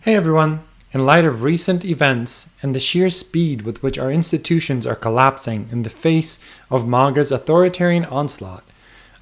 Hey everyone! In light of recent events and the sheer speed with which our institutions are collapsing in the face of MAGA's authoritarian onslaught,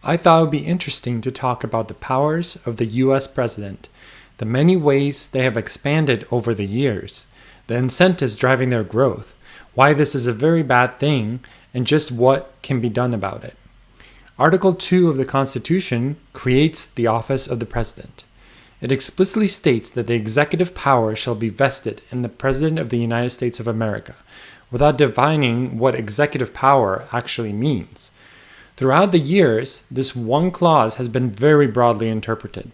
I thought it would be interesting to talk about the powers of the US president, the many ways they have expanded over the years, the incentives driving their growth, why this is a very bad thing, and just what can be done about it. Article 2 of the Constitution creates the office of the president. It explicitly states that the executive power shall be vested in the President of the United States of America, without defining what executive power actually means. Throughout the years, this one clause has been very broadly interpreted.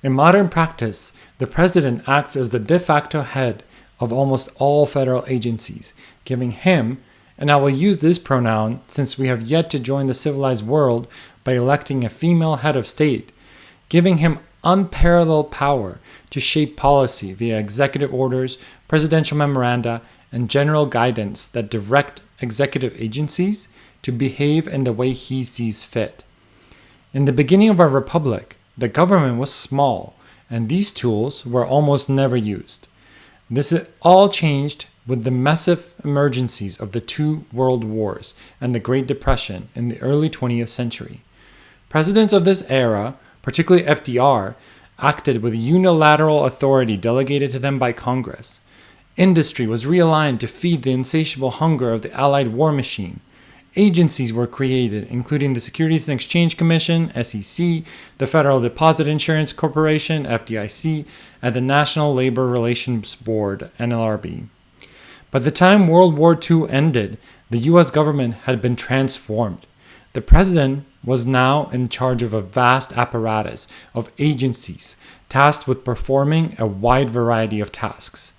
In modern practice, the president acts as the de facto head of almost all federal agencies, giving him, and I will use this pronoun since we have yet to join the civilized world by electing a female head of state, giving him unparalleled power to shape policy via executive orders, presidential memoranda, and general guidance that direct executive agencies to behave in the way he sees fit. In the beginning of our republic, the government was small, and these tools were almost never used. This all changed with the massive emergencies of the two world wars and the Great Depression in the early 20th century. Presidents of this era, particularly FDR, acted with unilateral authority delegated to them by Congress. Industry was realigned to feed the insatiable hunger of the Allied war machine. Agencies were created, including the Securities and Exchange Commission, SEC, the Federal Deposit Insurance Corporation, FDIC, and the National Labor Relations Board, NLRB. By the time World War II ended, the U.S. government had been transformed. The president was now in charge of a vast apparatus of agencies tasked with performing a wide variety of tasks.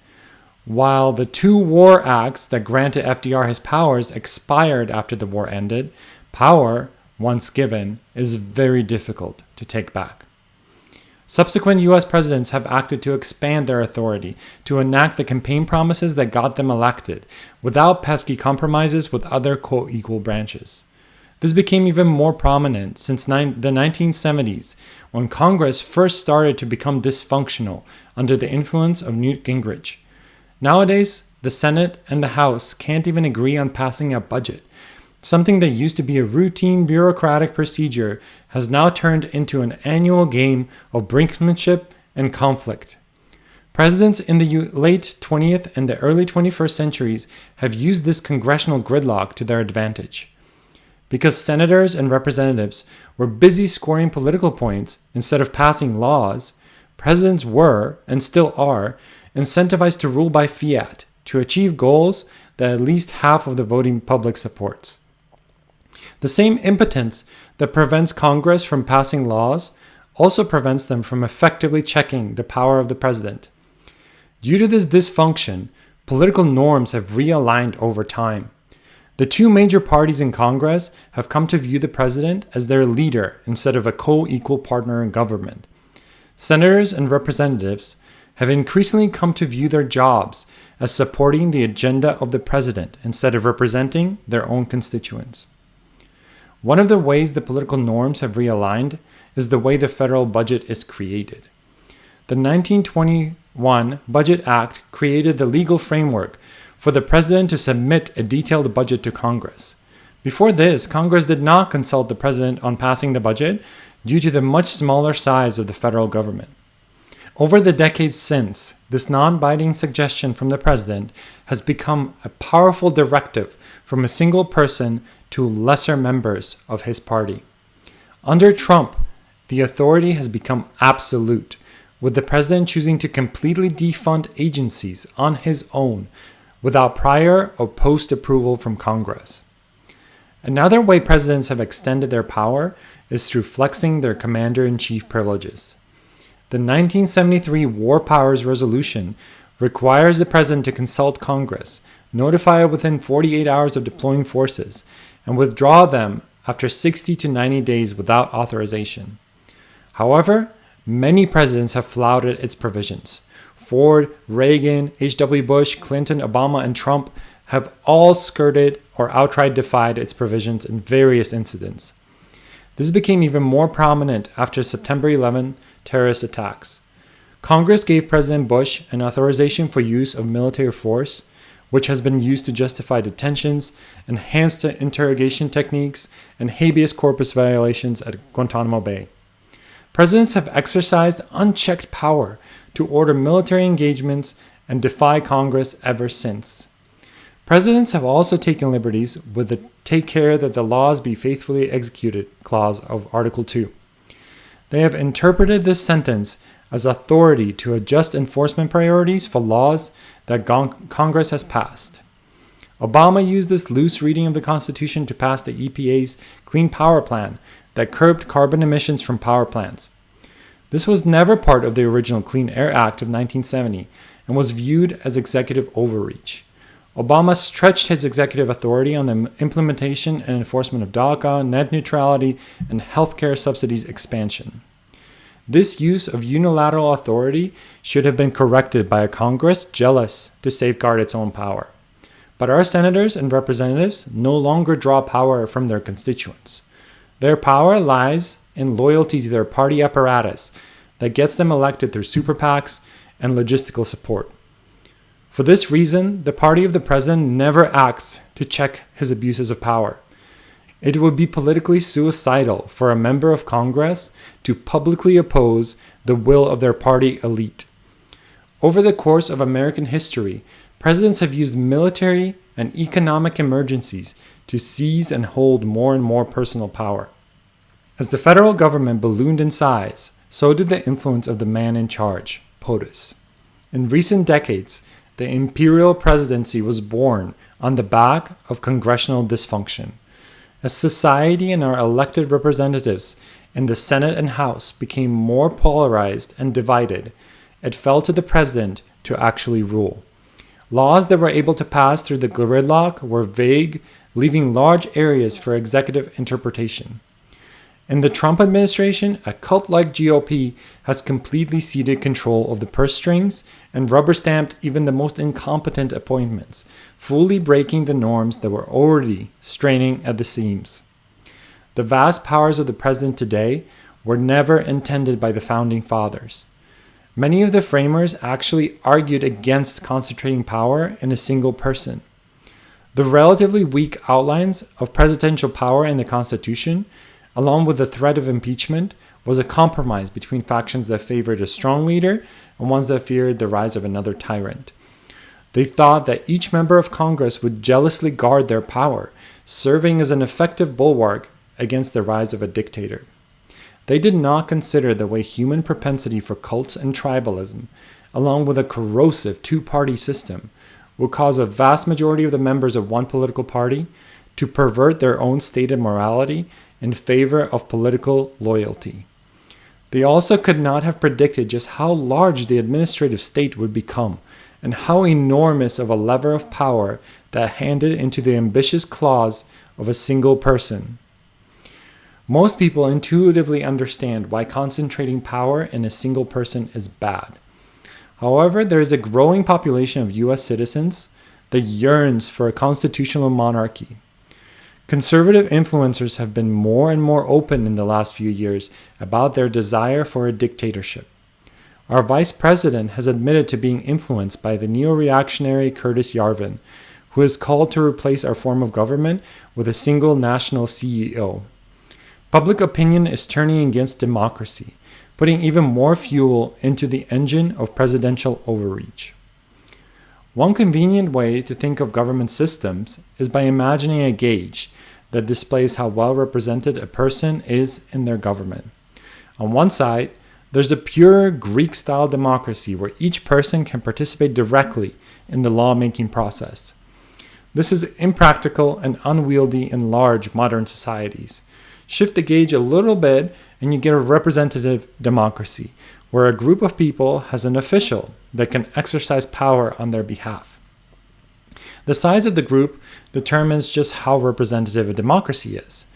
While the two war acts that granted FDR his powers expired after the war ended, power, once given, is very difficult to take back. Subsequent U.S. presidents have acted to expand their authority, to enact the campaign promises that got them elected, without pesky compromises with other co-equal branches. This became even more prominent since the 1970s, when Congress first started to become dysfunctional under the influence of Newt Gingrich. Nowadays, the Senate and the House can't even agree on passing a budget. Something that used to be a routine bureaucratic procedure has now turned into an annual game of brinksmanship and conflict. Presidents in the late 20th and the early 21st centuries have used this congressional gridlock to their advantage. Because senators and representatives were busy scoring political points instead of passing laws, presidents were, and still are, incentivized to rule by fiat to achieve goals that at least half of the voting public supports. The same impotence that prevents Congress from passing laws also prevents them from effectively checking the power of the president. Due to this dysfunction, political norms have realigned over time. The two major parties in Congress have come to view the president as their leader instead of a co-equal partner in government. Senators and representatives have increasingly come to view their jobs as supporting the agenda of the president instead of representing their own constituents. One of the ways the political norms have realigned is the way the federal budget is created. The 1921 Budget Act created the legal framework for the president to submit a detailed budget to Congress. Before this, Congress did not consult the president on passing the budget due to the much smaller size of the federal government. Over the decades since, this non-binding suggestion from the president has become a powerful directive from a single person to lesser members of his party. Under Trump, the authority has become absolute, with the president choosing to completely defund agencies on his own without prior or post-approval from Congress. Another way presidents have extended their power is through flexing their commander-in-chief privileges. The 1973 War Powers Resolution requires the president to consult Congress, notify it within 48 hours of deploying forces, and withdraw them after 60 to 90 days without authorization. However, many presidents have flouted its provisions. Ford, Reagan, H.W. Bush, Clinton, Obama, and Trump have all skirted or outright defied its provisions in various incidents. This became even more prominent after September 11 terrorist attacks. Congress gave President Bush an authorization for use of military force, which has been used to justify detentions, enhanced interrogation techniques, and habeas corpus violations at Guantanamo Bay. Presidents have exercised unchecked power to order military engagements and defy Congress ever since. Presidents have also taken liberties with the "take care that the laws be faithfully executed" clause of Article 2. They have interpreted this sentence as authority to adjust enforcement priorities for laws that Congress has passed. Obama used this loose reading of the Constitution to pass the EPA's Clean Power Plan that curbed carbon emissions from power plants. This was never part of the original Clean Air Act of 1970 and was viewed as executive overreach. Obama stretched his executive authority on the implementation and enforcement of DACA, net neutrality, and healthcare subsidies expansion. This use of unilateral authority should have been corrected by a Congress jealous to safeguard its own power. But our senators and representatives no longer draw power from their constituents. Their power lies in loyalty to their party apparatus that gets them elected through super PACs and logistical support. For this reason, the party of the president never acts to check his abuses of power. It would be politically suicidal for a member of Congress to publicly oppose the will of their party elite. Over the course of American history, presidents have used military and economic emergencies to seize and hold more and more personal power. As the federal government ballooned in size, so did the influence of the man in charge, POTUS. In recent decades, the Imperial Presidency was born on the back of congressional dysfunction. As society and our elected representatives in the Senate and House became more polarized and divided, it fell to the president to actually rule. Laws that were able to pass through the gridlock were vague, leaving large areas for executive interpretation. In the Trump administration, a cult-like GOP has completely ceded control of the purse strings and rubber-stamped even the most incompetent appointments, fully breaking the norms that were already straining at the seams. The vast powers of the president today were never intended by the founding fathers. Many of the framers actually argued against concentrating power in a single person. The relatively weak outlines of presidential power in the Constitution, along with the threat of impeachment, was a compromise between factions that favored a strong leader and ones that feared the rise of another tyrant. They thought that each member of Congress would jealously guard their power, serving as an effective bulwark against the rise of a dictator. They did not consider the way human propensity for cults and tribalism, along with a corrosive two-party system, would cause a vast majority of the members of one political party to pervert their own stated morality in favor of political loyalty. They also could not have predicted just how large the administrative state would become and how enormous of a lever of power that handed into the ambitious claws of a single person. Most people intuitively understand why concentrating power in a single person is bad. However, there is a growing population of US citizens that yearns for a constitutional monarchy. Conservative influencers have been more and more open in the last few years about their desire for a dictatorship. Our vice president has admitted to being influenced by the neo-reactionary Curtis Yarvin, who has called to replace our form of government with a single national CEO. Public opinion is turning against democracy, putting even more fuel into the engine of presidential overreach. One convenient way to think of government systems is by imagining a gauge that displays how well represented a person is in their government. On one side, there's a pure Greek-style democracy where each person can participate directly in the lawmaking process. This is impractical and unwieldy in large modern societies. Shift the gauge a little bit and you get a representative democracy, where a group of people has an official that can exercise power on their behalf. The size of the group determines just how representative a democracy is.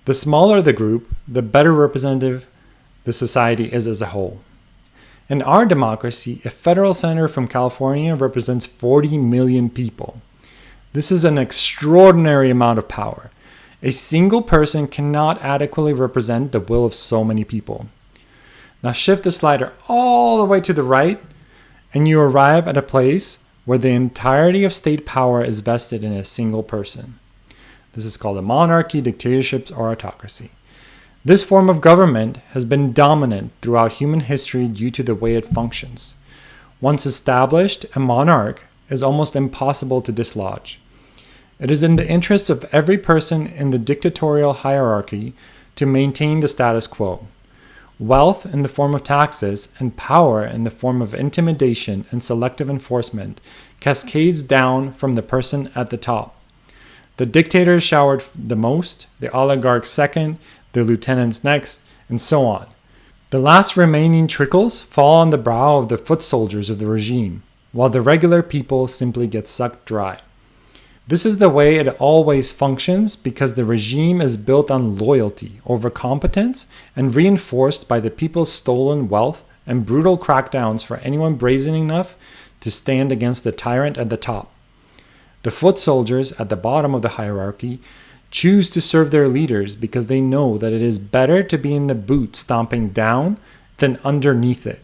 The smaller the group, the better representative the society is as a whole. In our democracy, a federal senator from California represents 40 million people. This is an extraordinary amount of power. A single person cannot adequately represent the will of so many people. Now shift the slider all the way to the right, and you arrive at a place where the entirety of state power is vested in a single person. This is called a monarchy, dictatorships, or autocracy. This form of government has been dominant throughout human history due to the way it functions. Once established, a monarch is almost impossible to dislodge. It is in the interests of every person in the dictatorial hierarchy to maintain the status quo. Wealth in the form of taxes and power in the form of intimidation and selective enforcement cascades down from the person at the top. The dictator is showered the most, the oligarch second, the lieutenants next, and so on. The last remaining trickles fall on the brow of the foot soldiers of the regime, while the regular people simply get sucked dry. This is the way it always functions because the regime is built on loyalty over competence and reinforced by the people's stolen wealth and brutal crackdowns for anyone brazen enough to stand against the tyrant at the top. The foot soldiers at the bottom of the hierarchy choose to serve their leaders because they know that it is better to be in the boot stomping down than underneath it.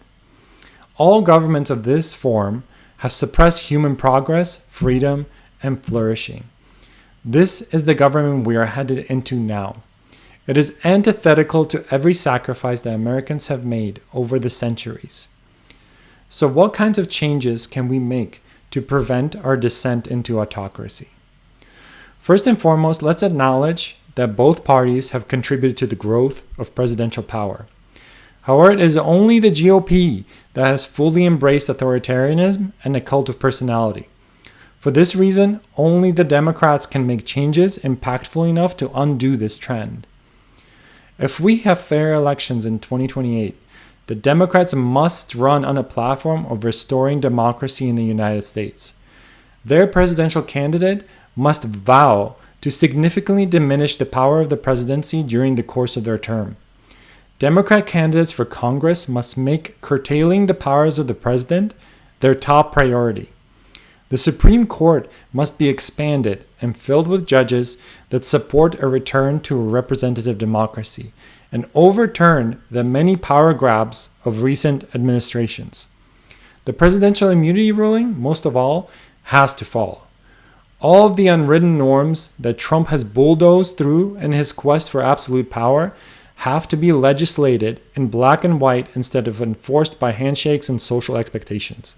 All governments of this form have suppressed human progress, freedom, and flourishing. This is the government we are headed into now. It is antithetical to every sacrifice that Americans have made over the centuries. So what kinds of changes can we make to prevent our descent into autocracy? First and foremost, let's acknowledge that both parties have contributed to the growth of presidential power. However, it is only the GOP that has fully embraced authoritarianism and a cult of personality. For this reason, only the Democrats can make changes impactful enough to undo this trend. If we have fair elections in 2028, the Democrats must run on a platform of restoring democracy in the United States. Their presidential candidate must vow to significantly diminish the power of the presidency during the course of their term. Democrat candidates for Congress must make curtailing the powers of the president their top priority. The Supreme Court must be expanded and filled with judges that support a return to a representative democracy and overturn the many power grabs of recent administrations. The presidential immunity ruling, most of all, has to fall. All of the unwritten norms that Trump has bulldozed through in his quest for absolute power have to be legislated in black and white instead of enforced by handshakes and social expectations.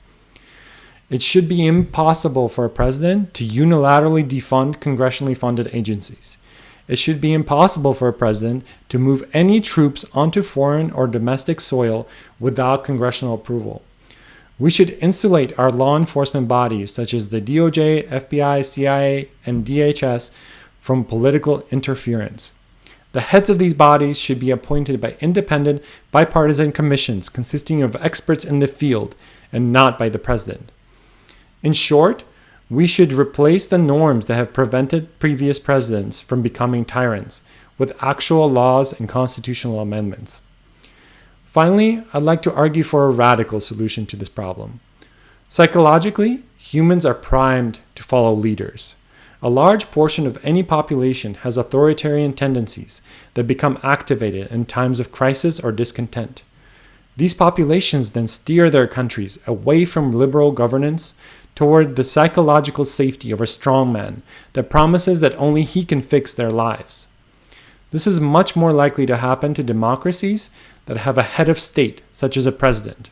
It should be impossible for a president to unilaterally defund congressionally funded agencies. It should be impossible for a president to move any troops onto foreign or domestic soil without congressional approval. We should insulate our law enforcement bodies, such as the DOJ, FBI, CIA, and DHS, from political interference. The heads of these bodies should be appointed by independent, bipartisan commissions consisting of experts in the field and not by the president. In short, we should replace the norms that have prevented previous presidents from becoming tyrants with actual laws and constitutional amendments. Finally, I'd like to argue for a radical solution to this problem. Psychologically, humans are primed to follow leaders. A large portion of any population has authoritarian tendencies that become activated in times of crisis or discontent. These populations then steer their countries away from liberal governance toward the psychological safety of a strongman that promises that only he can fix their lives. This is much more likely to happen to democracies that have a head of state, such as a president.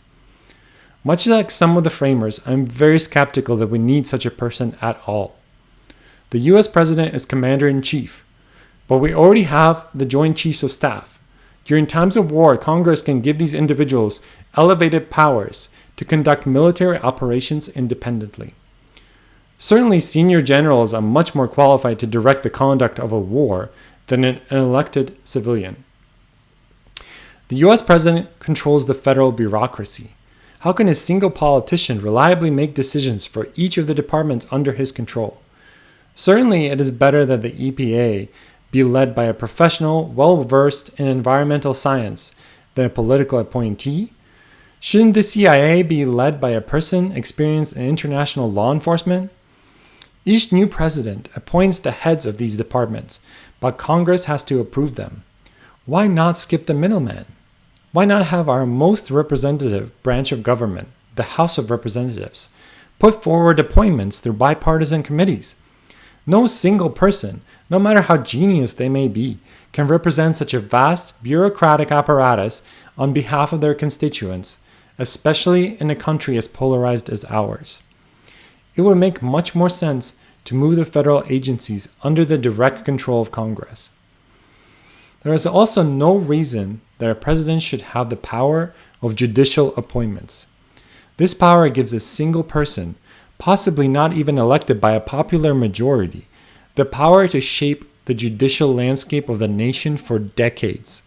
Much like some of the framers, I'm very skeptical that we need such a person at all. The US president is commander-in-chief, but we already have the Joint Chiefs of Staff. During times of war, Congress can give these individuals elevated powers to conduct military operations independently. Certainly, senior generals are much more qualified to direct the conduct of a war than an elected civilian. The US president controls the federal bureaucracy. How can a single politician reliably make decisions for each of the departments under his control? Certainly, it is better that the EPA be led by a professional well-versed in environmental science than a political appointee. Shouldn't the CIA be led by a person experienced in international law enforcement? Each new president appoints the heads of these departments, but Congress has to approve them. Why not skip the middleman? Why not have our most representative branch of government, the House of Representatives, put forward appointments through bipartisan committees? No single person, no matter how genius they may be, can represent such a vast bureaucratic apparatus on behalf of their constituents, especially in a country as polarized as ours. It would make much more sense to move the federal agencies under the direct control of Congress. There is also no reason that a president should have the power of judicial appointments. This power gives a single person, possibly not even elected by a popular majority, the power to shape the judicial landscape of the nation for decades.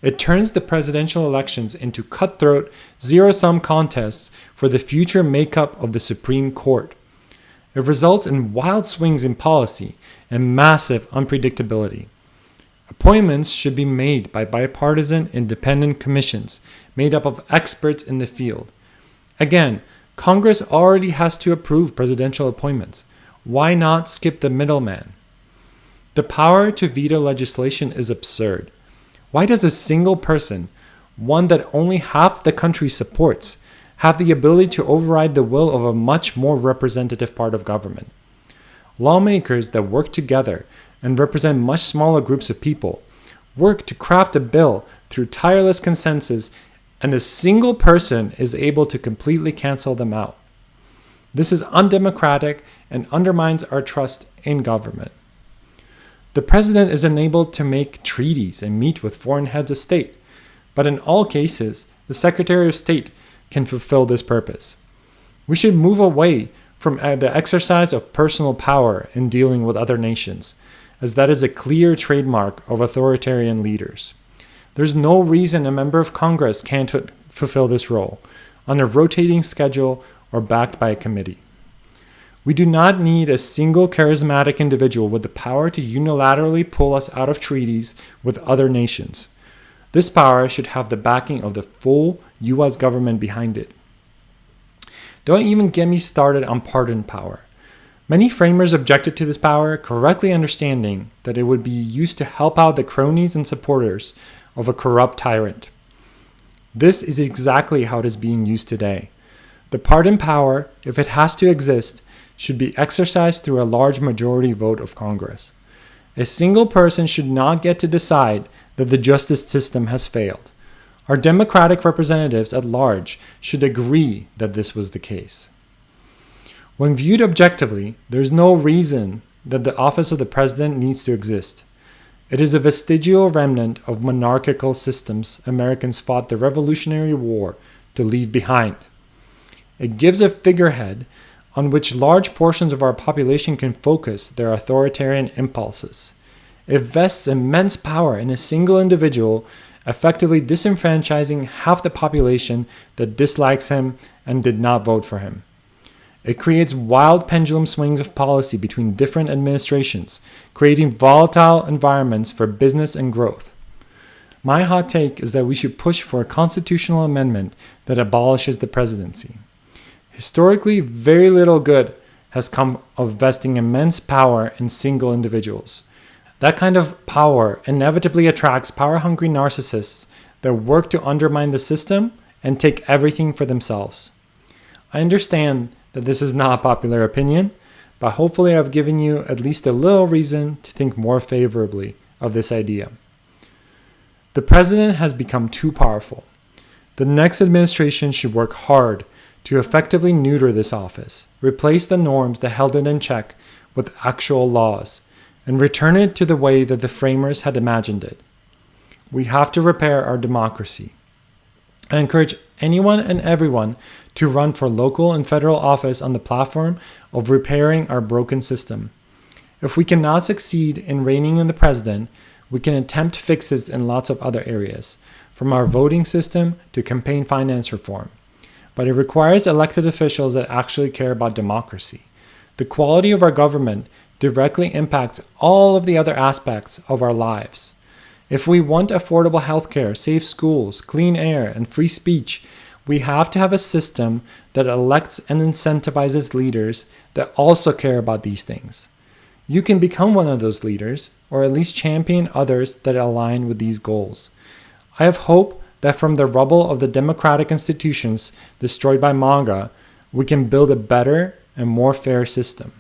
It turns the presidential elections into cutthroat, zero-sum contests for the future makeup of the Supreme Court. It results in wild swings in policy and massive unpredictability. Appointments should be made by bipartisan independent commissions made up of experts in the field. Again, Congress already has to approve presidential appointments. Why not skip the middleman? The power to veto legislation is absurd. Why does a single person, one that only half the country supports, have the ability to override the will of a much more representative part of government? Lawmakers that work together and represent much smaller groups of people work to craft a bill through tireless consensus, and a single person is able to completely cancel them out. This is undemocratic and undermines our trust in government. The president is enabled to make treaties and meet with foreign heads of state, but in all cases, the Secretary of State can fulfill this purpose. We should move away from the exercise of personal power in dealing with other nations, as that is a clear trademark of authoritarian leaders. There's no reason a member of Congress can't fulfill this role on a rotating schedule or backed by a committee. We do not need a single charismatic individual with the power to unilaterally pull us out of treaties with other nations. This power should have the backing of the full U.S. government behind it. Don't even get me started on pardon power. Many framers objected to this power, correctly understanding that it would be used to help out the cronies and supporters of a corrupt tyrant. This is exactly how it is being used today. The pardon power, if it has to exist, should be exercised through a large majority vote of Congress. A single person should not get to decide that the justice system has failed. Our democratic representatives at large should agree that this was the case. When viewed objectively, there is no reason that the office of the president needs to exist. It is a vestigial remnant of monarchical systems Americans fought the Revolutionary War to leave behind. It gives a figurehead on which large portions of our population can focus their authoritarian impulses. It vests immense power in a single individual, effectively disenfranchising half the population that dislikes him and did not vote for him. It creates wild pendulum swings of policy between different administrations, creating volatile environments for business and growth. My hot take is that we should push for a constitutional amendment that abolishes the presidency. Historically, very little good has come of vesting immense power in single individuals. That kind of power inevitably attracts power-hungry narcissists that work to undermine the system and take everything for themselves. I understand that this is not popular opinion, but hopefully I've given you at least a little reason to think more favorably of this idea. The president has become too powerful. The next administration should work hard to effectively neuter this office, replace the norms that held it in check with actual laws, and return it to the way that the framers had imagined it. We have to repair our democracy. I encourage anyone and everyone to run for local and federal office on the platform of repairing our broken system. If we cannot succeed in reining in the president, we can attempt fixes in lots of other areas, from our voting system to campaign finance reform. But it requires elected officials that actually care about democracy. The quality of our government directly impacts all of the other aspects of our lives. If we want affordable healthcare, safe schools, clean air, and free speech, we have to have a system that elects and incentivizes leaders that also care about these things. You can become one of those leaders, or at least champion others that align with these goals. I have hope that from the rubble of the democratic institutions destroyed by MAGA, we can build a better and more fair system.